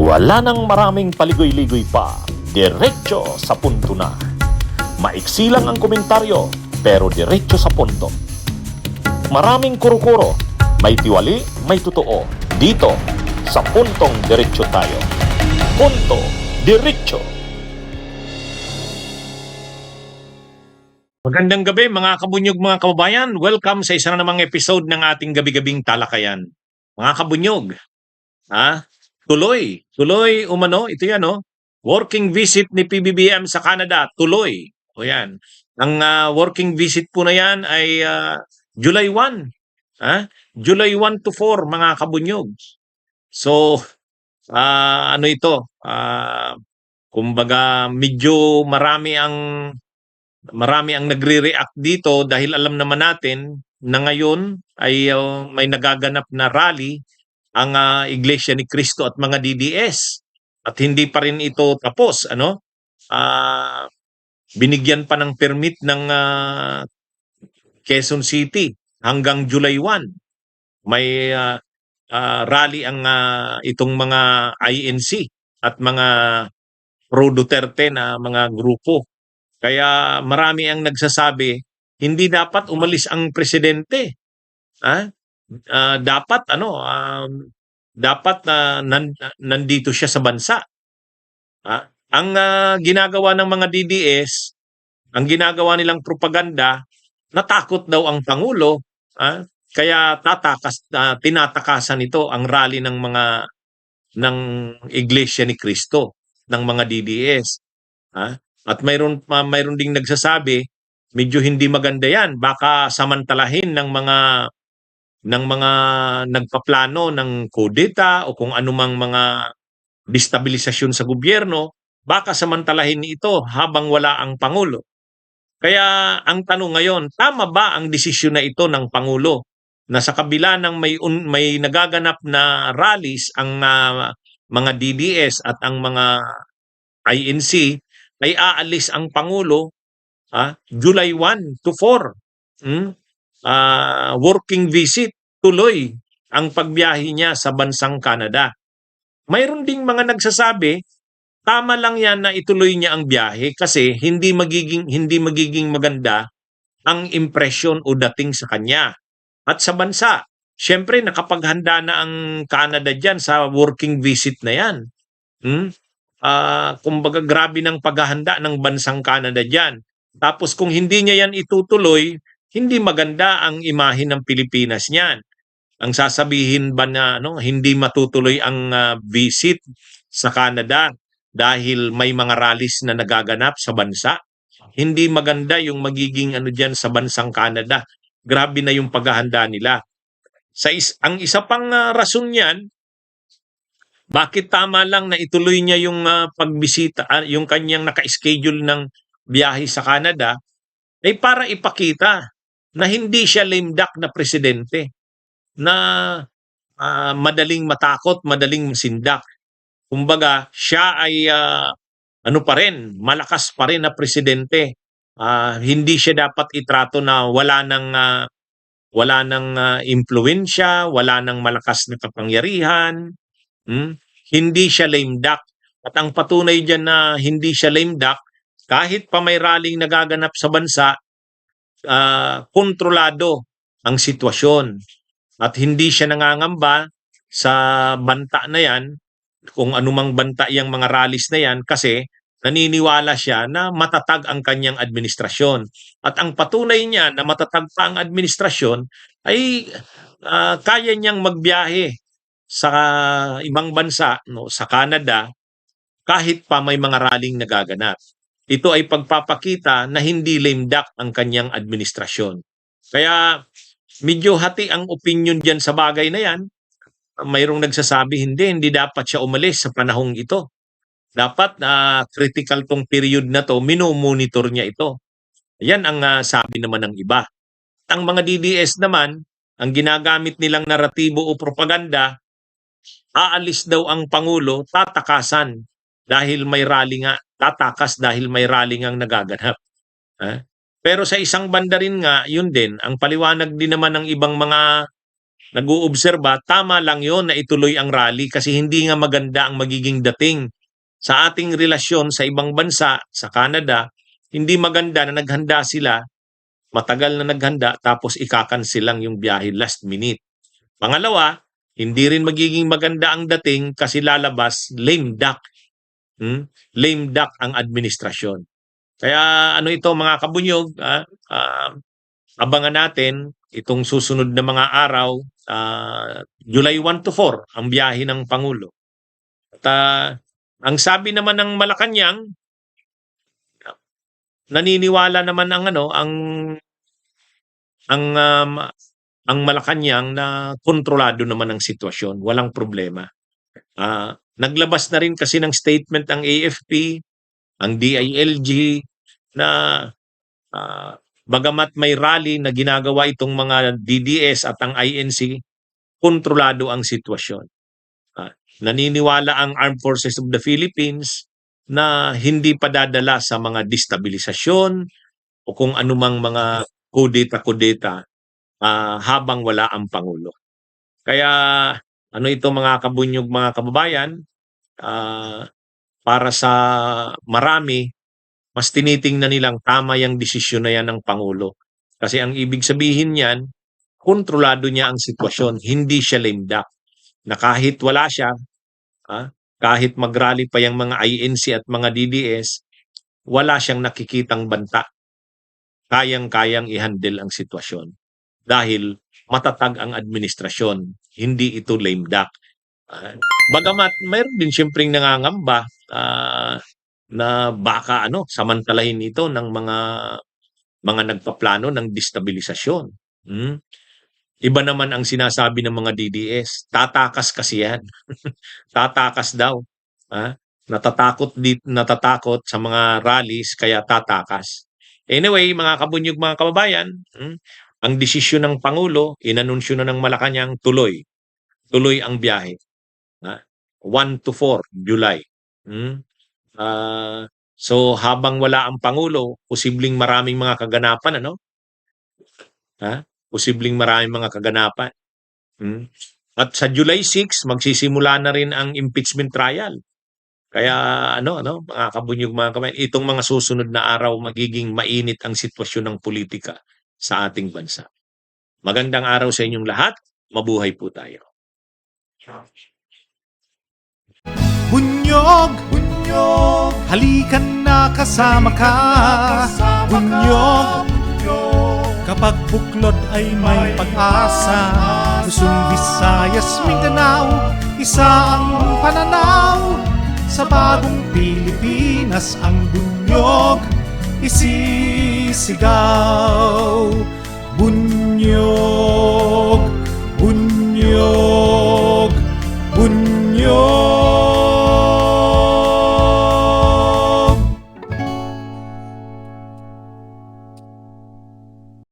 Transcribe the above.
Wala nang maraming paligoy-ligoy pa, diretso sa punto na. Maiksi lang ang komentaryo, pero diretso sa punto. Maraming kuro-kuro, may tiwali, may totoo. Dito, sa puntong diretso tayo. Punto, diretso. Magandang gabi mga kabunyog, mga kababayan. Welcome sa isa na namang episode ng ating gabi-gabing talakayan. Mga kabunyog, tuloy umano, ito yan, working visit ni PBBM sa Canada, tuloy. O yan. Ang working visit po na yan ay July 1. July 1 to 4, mga kabunyog. So, ano ito? Kumbaga, medyo marami ang nagre-react dito dahil alam naman natin na ngayon ay may nagaganap na rally ang Iglesia ni Cristo at mga DDS. At hindi pa rin ito tapos, binigyan pa ng permit ng Quezon City hanggang July 1. May rally ang itong mga INC at mga pro Duterte na mga grupo. Kaya marami ang nagsasabi, hindi dapat umalis ang presidente. Dapat nandito siya sa bansa. Ang ginagawa ng mga DDS, ang ginagawa nilang propaganda, natakot daw ang Pangulo, kaya tinatakasan ito ang rally ng Iglesia ni Cristo, ng mga DDS. At mayroon ding nagsasabi, medyo hindi maganda yan. Baka samantalahin ng mga nagpaplano ng kudeta o kung anumang mga destabilisasyon sa gobyerno, baka samantalahin ito habang wala ang Pangulo. Kaya ang tanong ngayon, tama ba ang desisyon na ito ng Pangulo na sa kabila ng may nagaganap na rallies ang mga DDS at ang mga INC, ay aalis ang Pangulo July 1 to 4. Working visit, tuloy ang pagbiyahe niya sa bansang Canada. Mayroon ding mga nagsasabi, tama lang yan na ituloy niya ang biyahe kasi hindi magiging maganda ang impresyon o dating sa kanya. At sa bansa, syempre nakapaghanda na ang Canada diyan sa working visit na yan. Kumbaga grabe ng paghahanda ng bansang Canada diyan. Tapos kung hindi niya yan itutuloy, hindi maganda ang imahe ng Pilipinas niyan. Ang sasabihin ba na hindi matutuloy ang visit sa Canada dahil may mga rallies na nagaganap sa bansa? Hindi maganda yung magiging diyan sa bansang Canada. Grabe na yung paghahanda nila. Ang isa pang rason niyan, bakit tama lang na ituloy niya yung pagbisita, yung kanyang naka-schedule ng biyahe sa Canada, ay para ipakita na hindi siya lame duck na presidente, na madaling matakot, madaling masindak. Kumbaga, siya ay malakas pa rin na presidente. Hindi siya dapat itrato na wala ng impluwensya, wala ng malakas na kapangyarihan. Hindi siya lame duck. At ang patunay dyan na hindi siya lame duck, kahit pa may rallying nagaganap sa bansa, kontrolado ang sitwasyon. At hindi siya nangangamba sa banta na yan, kung anumang banta yung mga rallies na yan, kasi naniniwala siya na matatag ang kanyang administrasyon. At ang patunay niya na matatag pa ang administrasyon ay kaya niyang magbiyahe sa ibang bansa, sa Canada, kahit pa may mga rallying nagaganap. Ito ay pagpapakita na hindi lame duck ang kanyang administrasyon. Kaya medyo hati ang opinion diyan sa bagay na yan. Mayroong nagsasabi hindi dapat siya umalis sa panahong ito. Dapat critical tong period na to, minomonitor niya ito. Yan ang sabi naman ng iba. Ang mga DDS naman, ang ginagamit nilang naratibo o propaganda, aalis daw ang Pangulo, tatakasan dahil may rally nga, tatakas dahil may rally ngang nagaganap. Pero sa isang banda rin nga, yun din, ang paliwanag din naman ng ibang mga nag-uobserba, tama lang yon na ituloy ang rally kasi hindi nga maganda ang magiging dating sa ating relasyon sa ibang bansa, sa Canada. Hindi maganda na naghanda sila, matagal na naghanda, tapos ika-cancel lang yung biyahe last minute. Pangalawa, hindi rin magiging maganda ang dating kasi lalabas lame duck. Lame duck ang administrasyon. Kaya ano ito mga kabunyog, abangan natin itong susunod na mga araw, July 1 to 4 ang biyahe ng Pangulo. At ang sabi naman ng Malacanang, naniniwala naman ang Malacanang na kontrolado naman ang sitwasyon, walang problema. Naglabas na rin kasi ng statement ang AFP, ang DILG na bagamat may rally na ginagawa itong mga DDS at ang INC, kontrolado ang sitwasyon. Naniniwala ang Armed Forces of the Philippines na hindi pa dadala sa mga destabilisasyon o kung anumang mga kudeta-kudeta habang wala ang Pangulo. Kaya ano ito mga kabunyog, mga kababayan, para sa marami, mas tinitingnan nilang tama yung desisyon na yan ng Pangulo. Kasi ang ibig sabihin niyan, kontrolado niya ang sitwasyon, hindi siya lame duck. Na kahit wala siya, kahit mag-rally pa yung mga INC at mga DDS, wala siyang nakikitang banta. Kayang-kayang i-handle ang sitwasyon. Dahil matatag ang administrasyon, hindi ito lame duck. Bagamat mayroon din siyempreng nangangamba na baka samantalahin ito ng mga nagpaplano ng destabilisasyon. Iba naman ang sinasabi ng mga DDS, tatakas kasi yan. Tatakas daw. Natatakot sa mga rallies kaya tatakas. Anyway, mga kabunyog, mga kababayan, ang desisyon ng Pangulo, inanunsyo na ng Malacanang, tuloy ang biyahe. 1 to 4 July. So habang wala ang Pangulo, posibleng maraming mga kaganapan, Posibleng maraming mga kaganapan. At sa July 6, magsisimula na rin ang impeachment trial. Kaya mga kabunyog, mga kabayan, itong mga susunod na araw magiging mainit ang sitwasyon ng politika sa ating bansa. Magandang araw sa inyong lahat. Mabuhay po tayo. Bunyog, bunyog, halikan na kasama ka. Bunyog, kapag buklod ay may pag-asa. Luzon, Visayas, Mindanao, isa ang pananaw. Sa bagong Pilipinas ang bunyog isisigaw.